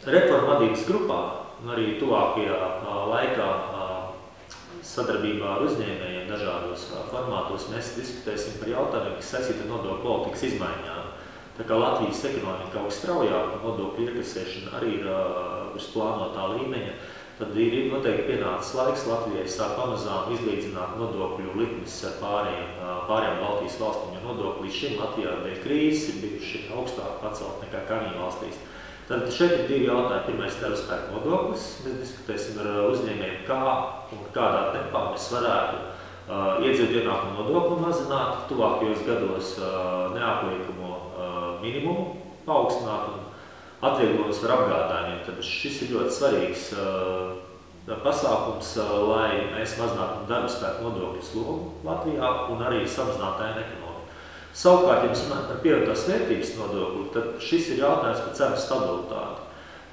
Reformu vadības grupā un arī tuvākajā laikā sadarbībā ar uzņēmējiem dažādos formātos mēs diskutēsim par jautājumiem, kas saistīti ar nodokļu politikas izmaiņām. Tā kā Latvijas ekonomika aug straujāk, nodokļu iekasēšana arī ir uz plānotā līmeņa, tad ir noteikti pienācis laiks Latvijai sāk pamazām izlīdzināt nodokļu likmes ar pārējām Baltijas valstīm, jo nodokļi līdz šim Latvijā dēļ krīzes ir bijuši augstāk pacelt nekā kaimiņu valstīs. Tad šeit ir divi jautājumi. Pirmais - darbspēka nodoklis. Mēs diskutēsim ar uzņēmējiem, kā un kādā tempā mēs varētu iedzīvotāju ienākumu nodokli mazināt, tuvākajos gados neapliekamo minimumu paaugstināt un atvieglojums par apgādājumiem. Tad šis ir ļoti svarīgs pasākums, lai mēs mazinātu darbspēka nodokļu slogu Latvijā un arī samazinātu ēnu ekonomiku. Savukārt, ja mēs runājam par pievienotās vērtības nodokli, tad šis ir jautājums par cenu stabilitāti.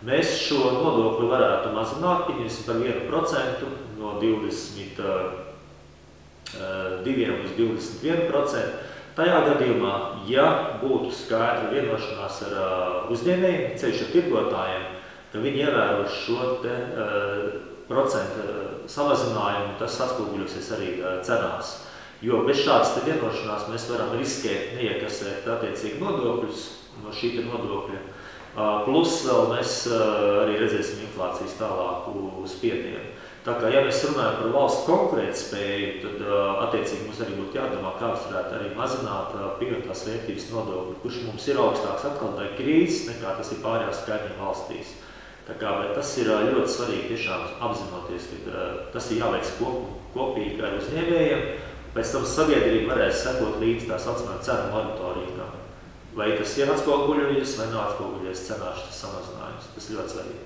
Mēs šo nodokli varētu mazināt, pieņemsim par 1% no 22 līdz 21%. Tajā gadījumā, ja būtu skaidra vienošanās ar uzņēmējiem, ceļš ar tirgotājiem, ka viņi ievēros šo procentu samazinājumu, tas atspoguļosies arī cenās. Jo bez šādas vienošanās mēs varam riskēt neiekasēt attiecīgi nodokļus no šī nodokļa. Plus vēl mēs arī redzēsim inflācijas tālāku spiedienu. Tā kā, ja mēs runājam par valsts konkurētspēju, tad attiecīgi mums arī būtu jādomā, kā mēs varētu arī mazināt pievienotās vērtības nodokli, kurš mums ir augstāks atkal dēļ krīzes, nekā tas ir pārējās kaimiņu valstīs. Tā kā, bet tas ir ļoti svarīgi tiešām apzinoties, ka tas ir jāveic kopīgi ar uzņēmējiem. Pēc tam sabiedrība varēs sekot līdz tā saucamajām cenu monitoringam. Vai tas ir atspoguļojies vai nav atspoguļojies cenās šis samazinājums. Tas ļoti svarīgi.